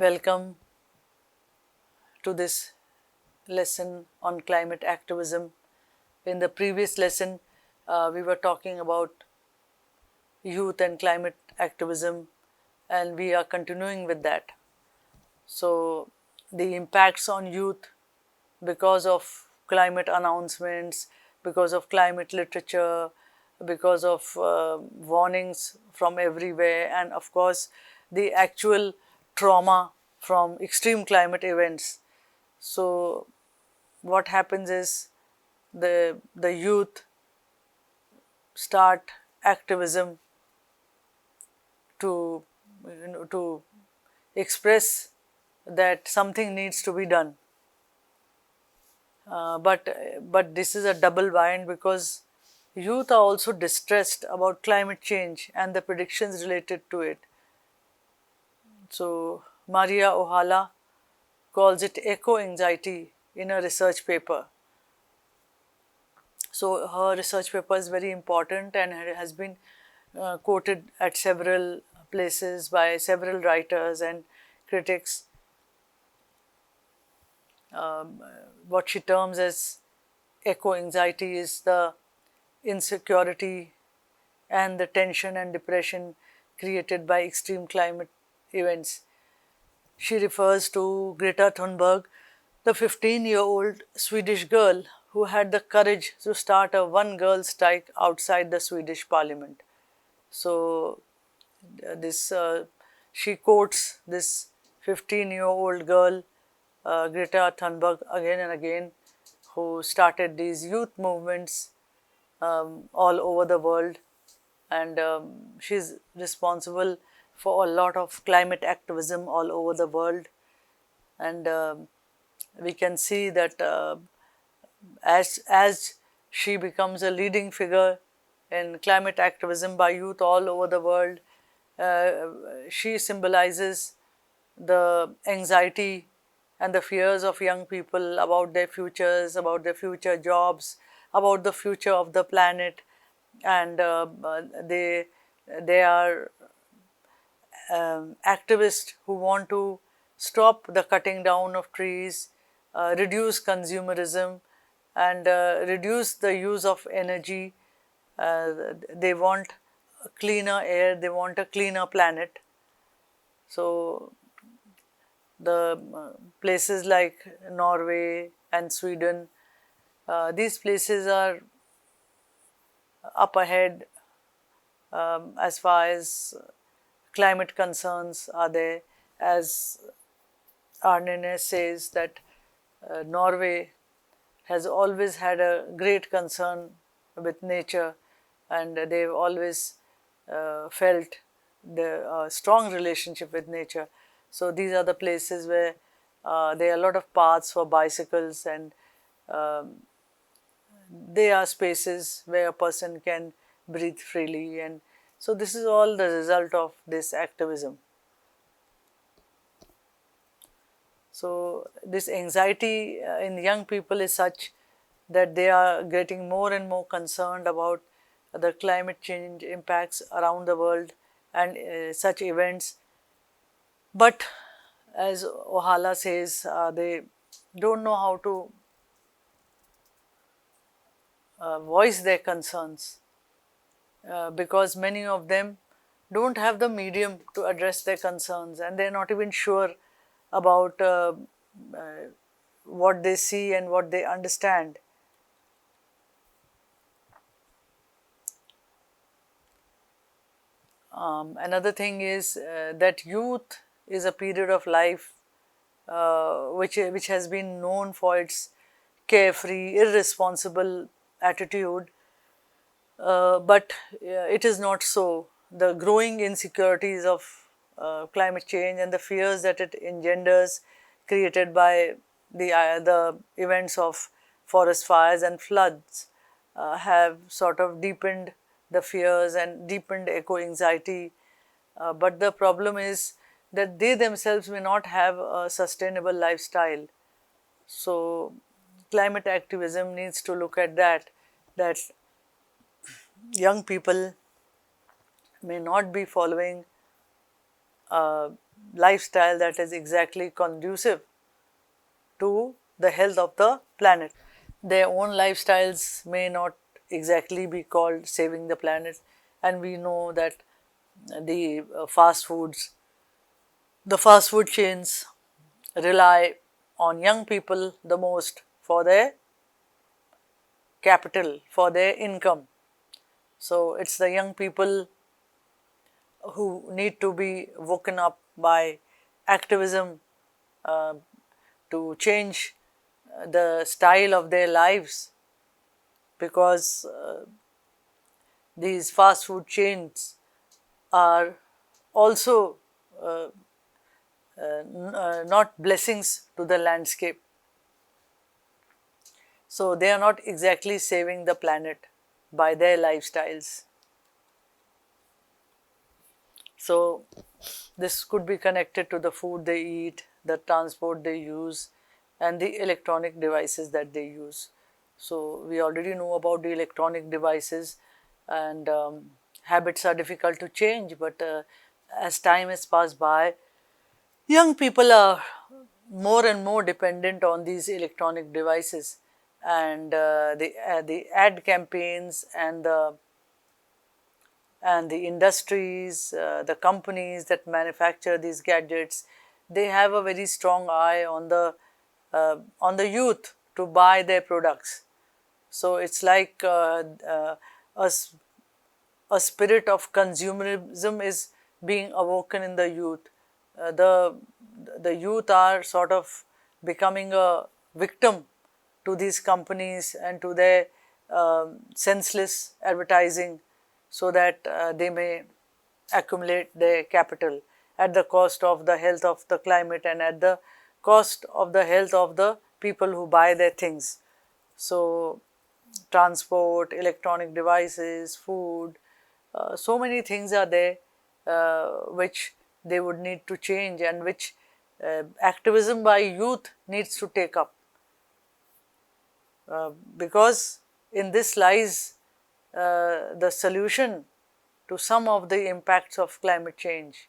Welcome to this lesson on climate activism. In the previous lesson, we were talking about youth and climate activism, and we are continuing with that. So, the impacts on youth because of climate announcements, because of climate literature, because of warnings from everywhere, and of course, the actual trauma from extreme climate events. So, what happens is the youth start activism to to express that something needs to be done. But this is a double bind because youth are also distressed about climate change and the predictions related to it. So Maria Ohala calls it eco anxiety in a research paper. So her research paper is very important and has been quoted at several places by several writers and critics. What she terms as eco anxiety is the insecurity and the tension and depression created by extreme climate events. She refers to Greta Thunberg, the 15-year-old Swedish girl who had the courage to start a one girl strike outside the Swedish parliament. So, this she quotes this 15-year-old girl, Greta Thunberg, again and again, who started these youth movements all over the world, and she's responsible for a lot of climate activism all over the world. And we can see that as she becomes a leading figure in climate activism by youth all over the world, she symbolizes the anxiety and the fears of young people about their futures, about their future jobs, about the future of the planet, and they are activists who want to stop the cutting down of trees, reduce consumerism, and reduce the use of energy. They want cleaner air, they want a cleaner planet. So, the places like Norway and Sweden, these places are up ahead as far as climate concerns are there. As Arne says that Norway has always had a great concern with nature, and they've always felt the strong relationship with nature. So these are the places where there are a lot of paths for bicycles, and they are spaces where a person can breathe freely. And so this is all the result of this activism. So this anxiety in young people is such that they are getting more and more concerned about the climate change impacts around the world and such events. But as Ohala says, they don't know how to voice their concerns because many of them don't have the medium to address their concerns, and they're not even sure about what they see and what they understand. Another thing is that youth is a period of life which has been known for its carefree, irresponsible attitude, but it is not so. The growing insecurities of climate change and the fears that it engenders, created by the events of forest fires and floods, have sort of deepened the fears and deepened eco anxiety. But the problem is that they themselves may not have a sustainable lifestyle. So, climate activism needs to look at that young people may not be following lifestyle that is exactly conducive to the health of the planet. Their own lifestyles may not exactly be called saving the planet, and we know that the fast food chains rely on young people the most for their capital, for their income. So it's the young people who need to be woken up by activism uh, to change the style of their lives, because these fast food chains are also not blessings to the landscape. So they are not exactly saving the planet by their lifestyles. So this could be connected to the food they eat, the transport they use, and the electronic devices that they use. So we already know about the electronic devices, and habits are difficult to change, but as time has passed by, young people are more and more dependent on these electronic devices, and the ad campaigns and the industries, the companies that manufacture these gadgets, they have a very strong eye on the youth to buy their products. So it's like a a spirit of consumerism is being awoken in the youth. The youth are sort of becoming a victim to these companies and to their senseless advertising, so that they may accumulate their capital at the cost of the health of the climate and at the cost of the health of the people who buy their things. So transport, electronic devices, food, so many things are there which they would need to change, and which activism by youth needs to take up, because in this lies the solution to some of the impacts of climate change.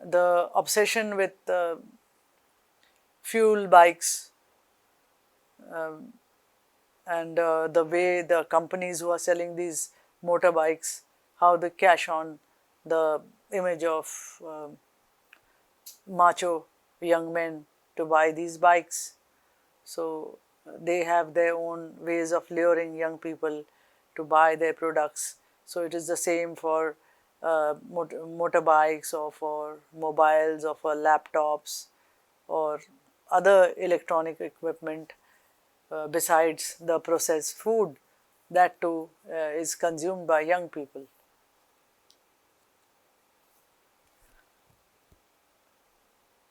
The obsession with fuel bikes, and the way the companies who are selling these motorbikes, how they cash on the image of macho young men to buy these bikes. So they have their own ways of luring young people to buy their products. So it is the same for motorbikes, or for mobiles, or for laptops, or other electronic equipment besides the processed food that too is consumed by young people.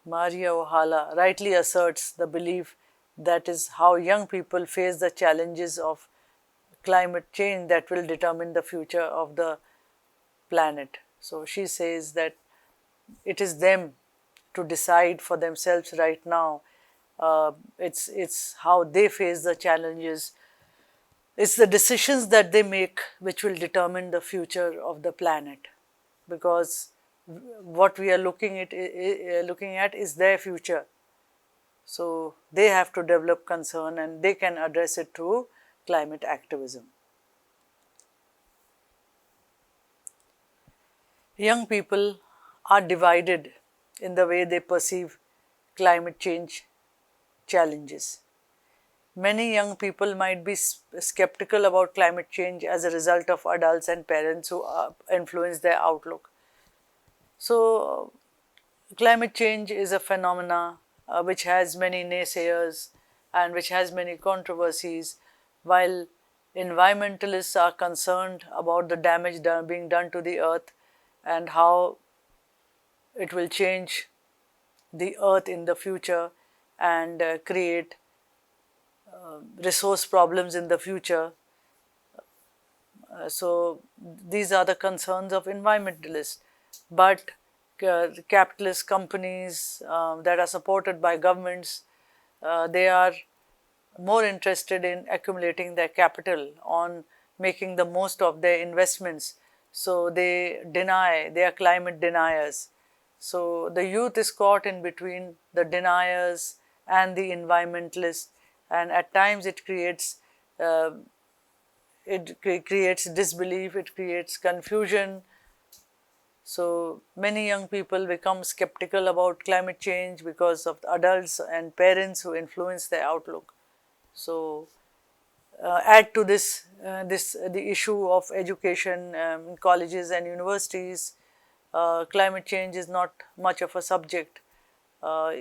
Maria Ohala rightly asserts the belief that is how young people face the challenges of climate change that will determine the future of the planet. So she says that it is them to decide for themselves right now. It's how they face the challenges. It's the decisions that they make which will determine the future of the planet, because what we are looking at is their future. So they have to develop concern, and they can address it through climate activism. Young people are divided in the way they perceive climate change challenges. Many young people might be skeptical about climate change as a result of adults and parents who influence their outlook. So climate change is a phenomena which has many naysayers and which has many controversies, while environmentalists are concerned about the damage being done to the earth and how it will change the earth in the future and create resource problems in the future. So these are the concerns of environmentalists. But capitalist companies that are supported by governments, they are more interested in accumulating their capital, on making the most of their investments. So they are climate deniers. So the youth is caught in between the deniers and the environmentalists, and at times it creates disbelief, it creates confusion. So many young people become skeptical about climate change because of the adults and parents who influence their outlook. So add to this the issue of education in colleges and universities. Climate change is not much of a subject, uh,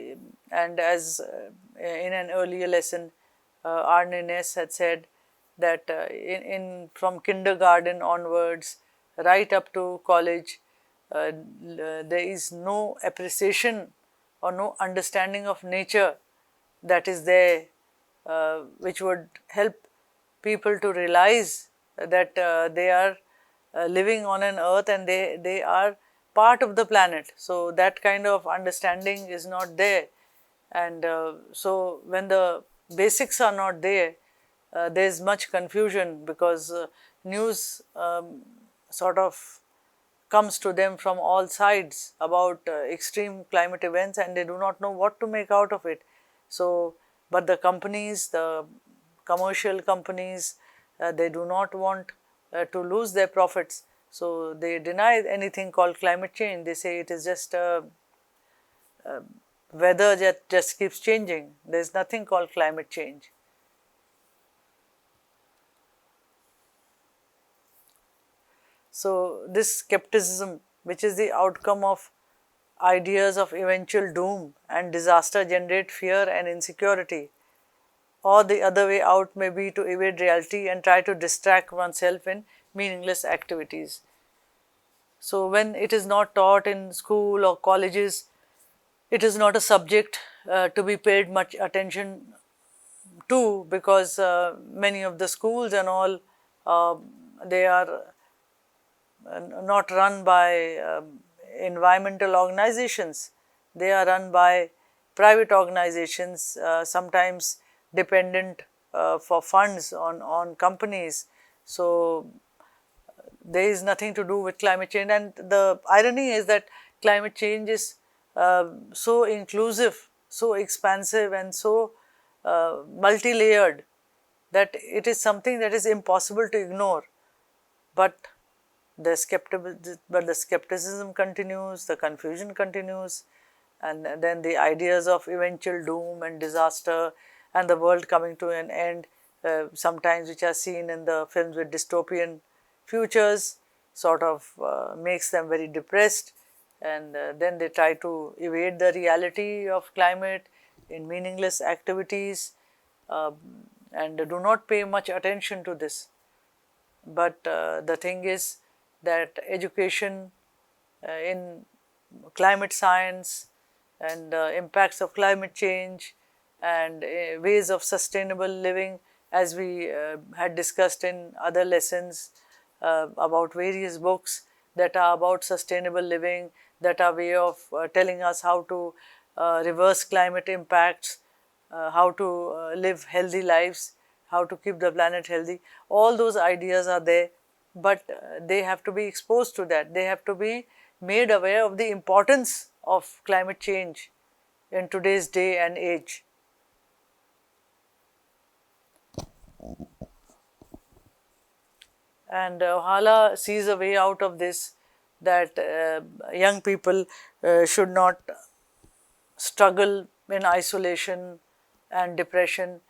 and as in an earlier lesson, Arne Ness had said that in from kindergarten onwards, right up to college, there is no appreciation or no understanding of nature that is there, which would help people to realize that they are living on an earth and they are part of the planet. So that kind of understanding is not there, and so when the basics are not there, there is much confusion because news sort of comes to them from all sides about extreme climate events, and they do not know what to make out of it. So, but the companies, the commercial companies, they do not want to lose their profits. So, they deny anything called climate change. They say it is just weather that just keeps changing. There is nothing called climate change. So, this skepticism, which is the outcome of ideas of eventual doom and disaster, generate fear and insecurity. Or the other way out may be to evade reality and try to distract oneself in meaningless activities. So, when it is not taught in school or colleges, it is not a subject to be paid much attention to, because many of the schools and all, they are not run by environmental organizations. They are run by private organizations, sometimes dependent for funds on companies. So there is nothing to do with climate change, and the irony is that climate change is so inclusive, so expansive, and so multi-layered that it is something that is impossible to ignore. But the skepticism continues, the confusion continues, and then the ideas of eventual doom and disaster and the world coming to an end, sometimes which are seen in the films with dystopian futures, sort of makes them very depressed, and then they try to evade the reality of climate in meaningless activities, uh, and do not pay much attention to this. But the thing is that education in climate science and impacts of climate change and ways of sustainable living, as we had discussed in other lessons about various books that are about sustainable living, that are way of telling us how to reverse climate impacts, how to live healthy lives, how to keep the planet healthy. All those ideas are there, but they have to be exposed to that. They have to be made aware of the importance of climate change in today's day and age. And Hala sees a way out of this, that young people should not struggle in isolation and depression.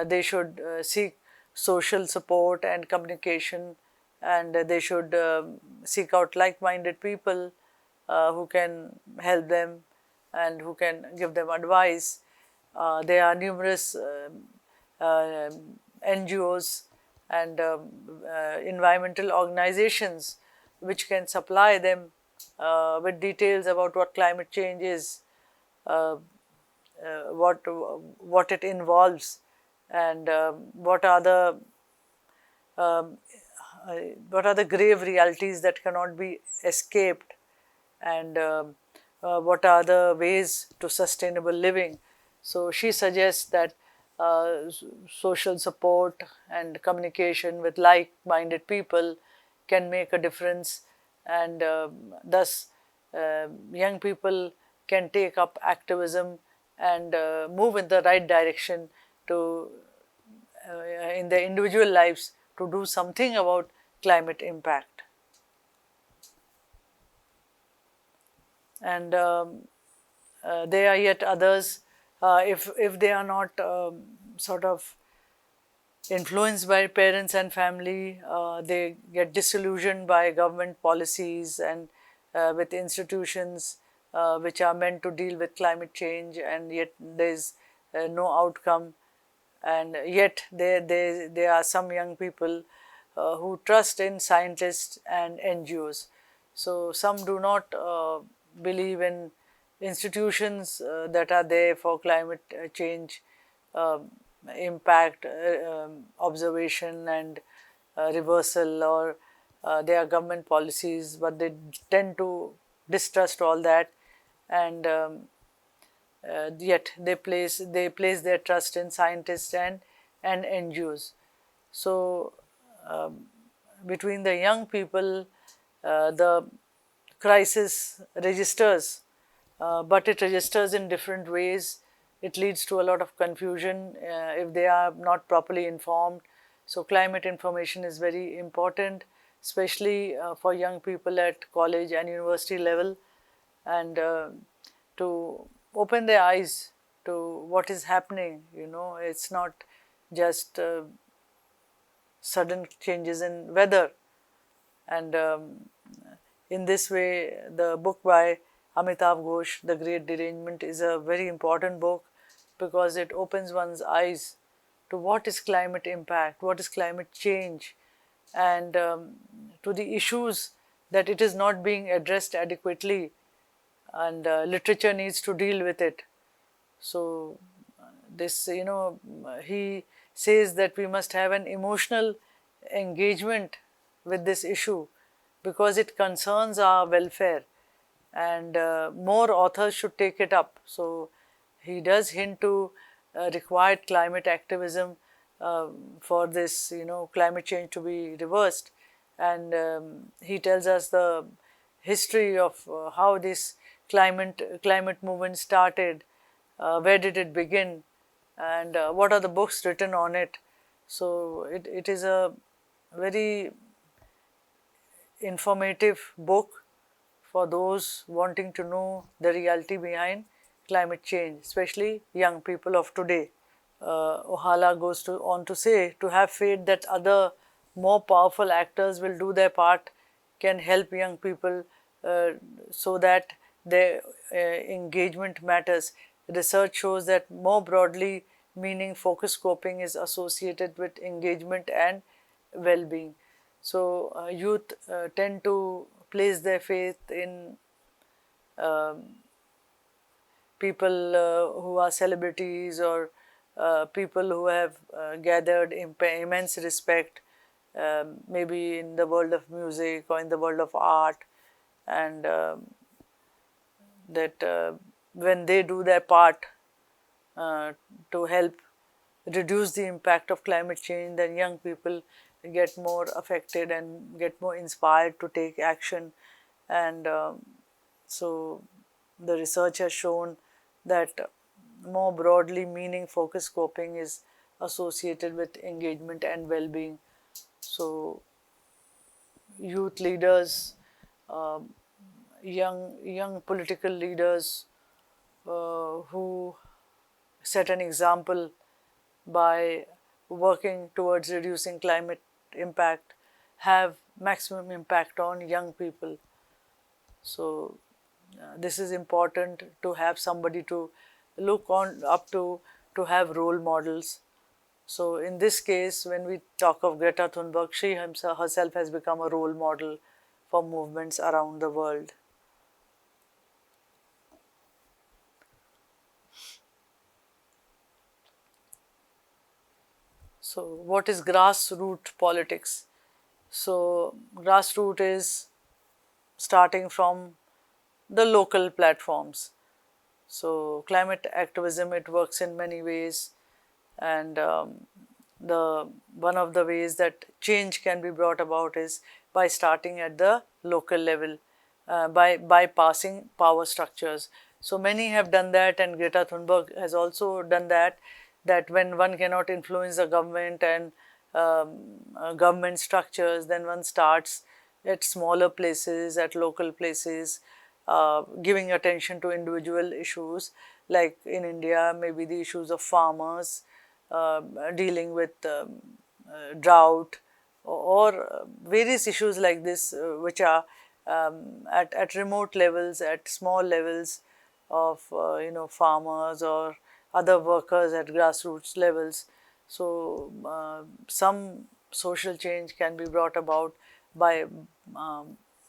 They should seek social support and communication, and they should seek out like-minded people who can help them and who can give them advice. There are numerous uh, NGOs and environmental organizations which can supply them with details about what climate change is, uh, what it involves, and um, what are the grave realities that cannot be escaped, and what are the ways to sustainable living. So she suggests that social support and communication with like-minded people can make a difference, and thus young people can take up activism and move in the right direction to in their individual lives to do something about climate impact. And there are yet others, if they are not sort of influenced by parents and family, they get disillusioned by government policies and with institutions which are meant to deal with climate change, and yet there is no outcome. And yet there are some young people who trust in scientists and NGOs. So some do not believe in institutions that are there for climate change impact observation and reversal, or their government policies, but they tend to distrust all that, and yet they place their trust in scientists and NGOs. So between the young people, the crisis registers, but it registers in different ways. It leads to a lot of confusion if they are not properly informed. So climate information is very important, especially for young people at college and university level, and to open their eyes to what is happening. It's not just sudden changes in weather. And in this way, the book by Amitav Ghosh, The Great Derangement, is a very important book because it opens one's eyes to what is climate impact, what is climate change, and to the issues that it is not being addressed adequately, and literature needs to deal with it. So this, he says that we must have an emotional engagement with this issue because it concerns our welfare, and more authors should take it up. So he does hint to required climate activism for this, climate change to be reversed, and he tells us the history of how this climate movement started, where did it begin, and what are the books written on it. So it is a very informative book for those wanting to know the reality behind climate change, especially young people of today. Ohala goes on to say, to have faith that other more powerful actors will do their part can help young people so that their engagement matters. Research shows that more broadly meaning focused coping is associated with engagement and well-being. So youth tend to place their faith in people who are celebrities, or people who have gathered immense respect, maybe in the world of music or in the world of art, and that when they do their part to help reduce the impact of climate change, then young people get more affected and get more inspired to take action. And so the research has shown that more broadly meaning focused coping is associated with engagement and well-being. So youth leaders, young political leaders who set an example by working towards reducing climate impact have maximum impact on young people. So this is important to have somebody to look on up to have role models. So in this case, when we talk of Greta Thunberg, she herself has become a role model for movements around the world. So what is grassroots politics? So grassroots is starting from the local platforms. So climate activism, it works in many ways, and one of the ways that change can be brought about is by starting at the local level. by bypassing power structures. So many have done that, and Greta Thunberg has also done that. That when one cannot influence the government and government structures, then one starts at smaller places, at local places, giving attention to individual issues, like in India, maybe the issues of farmers, dealing with drought, or various issues like this, which are at remote levels, at small levels of farmers or other workers at grassroots levels. So some social change can be brought about by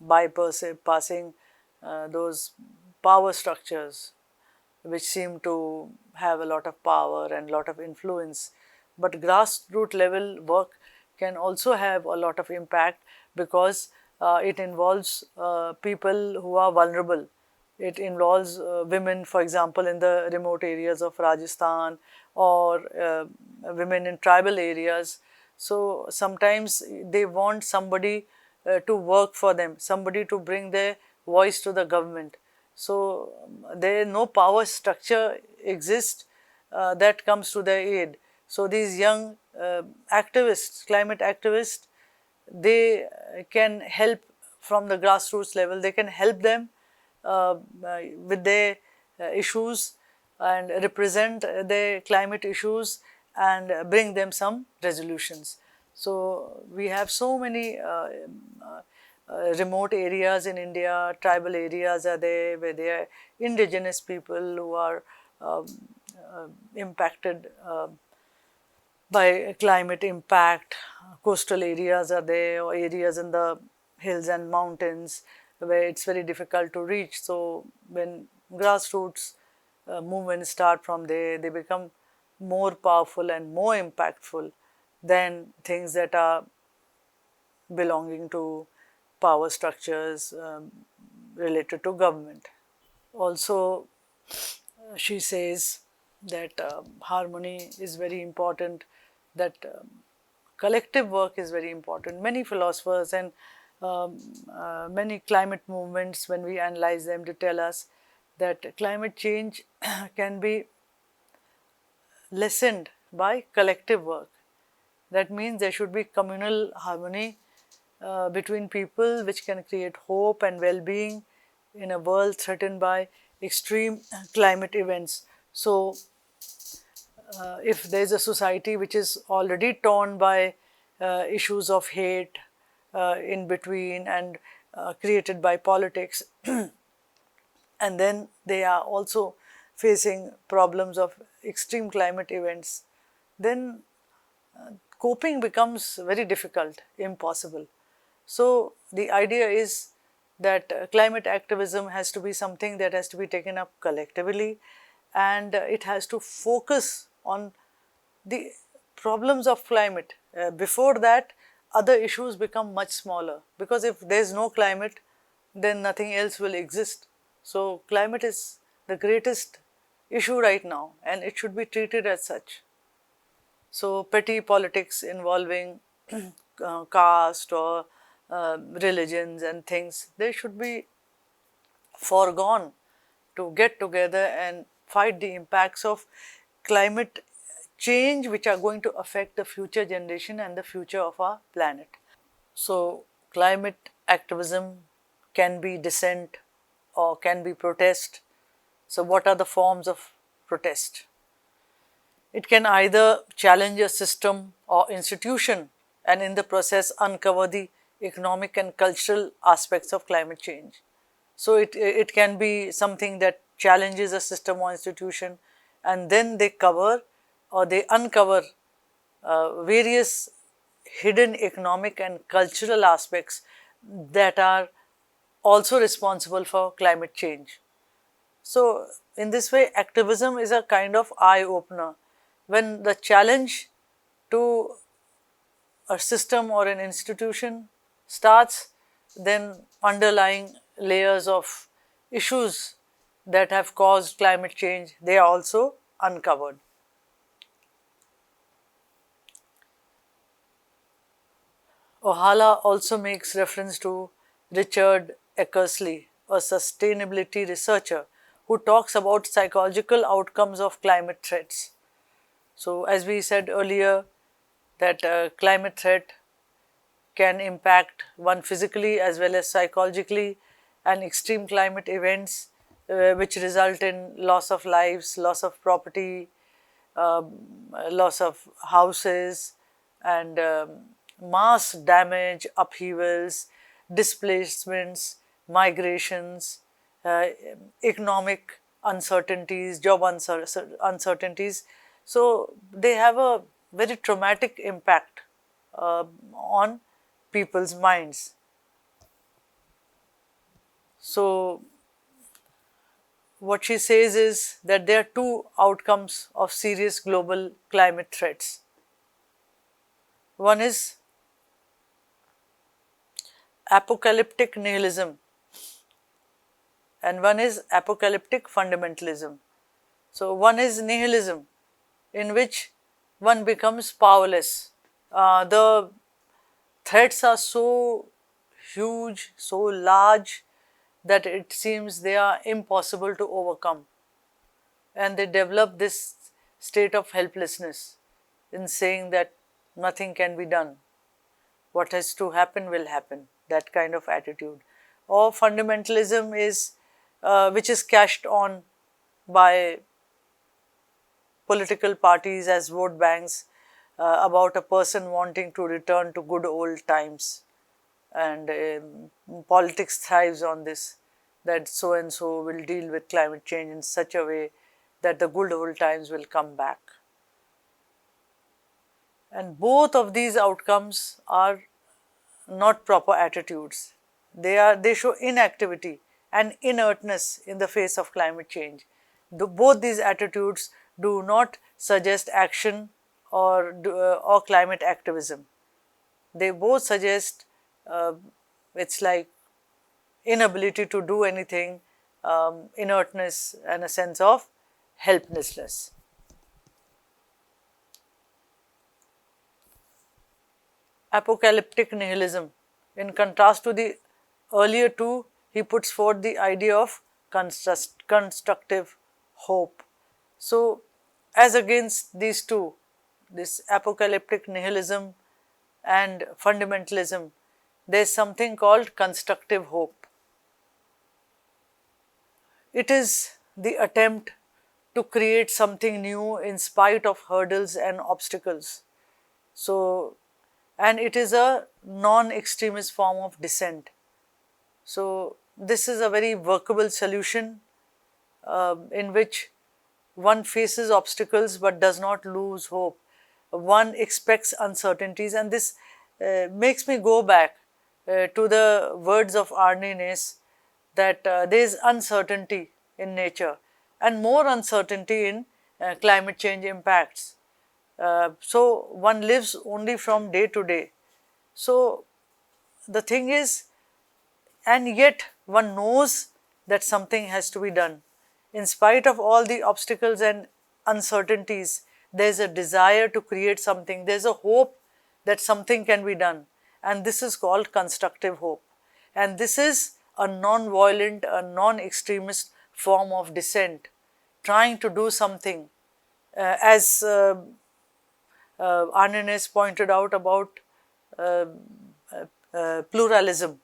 bypassing those power structures which seem to have a lot of power and lot of influence. But grassroots level work can also have a lot of impact, because it involves people who are vulnerable. It involves women, for example, in the remote areas of Rajasthan, or women in tribal areas. So sometimes they want somebody to work for them, somebody to bring their voice to the government. So there no power structure exists that comes to their aid. So these young activists, climate activists, they can help from the grassroots level. They can help them with their issues, and represent their climate issues, and bring them some resolutions. So we have so many remote areas in India, tribal areas are there, where there are indigenous people who are impacted by climate impact. Coastal areas are there, or areas in the hills and mountains where it's very difficult to reach. So when grassroots movements start from there, they become more powerful and more impactful than things that are belonging to power structures related to government. Also, she says that harmony is very important, that collective work is very important. Many philosophers and many climate movements, when we analyze them, to tell us that climate change can be lessened by collective work. That means there should be communal harmony between people, which can create hope and well-being in a world threatened by extreme climate events. So if there is a society which is already torn by issues of hate in between, and created by politics, and then they are also facing problems of extreme climate events, then coping becomes very difficult, impossible. So the idea is that climate activism has to be something that has to be taken up collectively, and it has to focus on the problems of climate. Before that, other issues become much smaller, because if there is no climate, then nothing else will exist. So climate is the greatest issue right now, and it should be treated as such. So petty politics involving caste or religions and things, they should be foregone to get together and fight the impacts of climate change, which are going to affect the future generation and the future of our planet. So climate activism can be dissent or can be protest. So what are the forms of protest? It can either challenge a system or institution, and in the process uncover the economic and cultural aspects of climate change. So it can be something that challenges a system or institution, and then they cover or they uncover various hidden economic and cultural aspects that are also responsible for climate change. So in this way, activism is a kind of eye-opener. When the challenge to a system or an institution starts, then underlying layers of issues that have caused climate change, they are also uncovered. Ohala also makes reference to Richard Eckersley, a sustainability researcher who talks about psychological outcomes of climate threats. So, as we said earlier, that climate threat can impact one physically as well as psychologically, and extreme climate events which result in loss of lives, loss of property, loss of houses, and mass damage, upheavals, displacements, migrations, uh, economic uncertainties, job uncertainties. So, they have a very traumatic impact on people's minds. So, what she says is that there are two outcomes of serious global climate threats. One is apocalyptic nihilism, and one is apocalyptic fundamentalism. So, one is nihilism, in which one becomes powerless. The threats are so huge, so large, that it seems they are impossible to overcome, and they develop this state of helplessness in saying that nothing can be done. What has to happen will happen, that kind of attitude. Or fundamentalism is which is cashed on by political parties as vote banks about a person wanting to return to good old times, and politics thrives on this, that so and so will deal with climate change in such a way that the good old times will come back. And both of these outcomes are not proper attitudes. They show inactivity and inertness in the face of climate change. Both these attitudes do not suggest action or climate activism. They both suggest it's like inability to do anything, inertness, and a sense of helplessness. Apocalyptic nihilism. In contrast to the earlier two, he puts forth the idea of constructive hope. So, as against these two, this apocalyptic nihilism and fundamentalism, there is something called constructive hope. It is the attempt to create something new in spite of hurdles and obstacles. So, and it is a non-extremist form of dissent. So, this is a very workable solution in which one faces obstacles but does not lose hope. One expects uncertainties, and this makes me go back to the words of Arne Naess, that there is uncertainty in nature and more uncertainty in climate change impacts. So, one lives only from day to day. So, the thing is, and yet one knows that something has to be done. In spite of all the obstacles and uncertainties, there is a desire to create something, there is a hope that something can be done, and this is called constructive hope. And this is a non-violent, a non-extremist form of dissent, trying to do something, as Arne Naess pointed out about pluralism,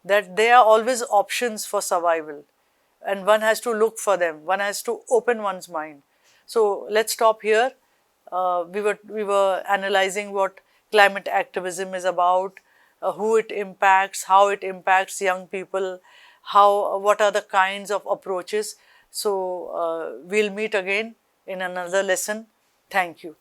that there are always options for survival, and one has to look for them, one has to open one's mind. So, let's stop here. We were analyzing what climate activism is about, who it impacts, how it impacts young people, what are the kinds of approaches. So, we'll meet again in another lesson. Thank you.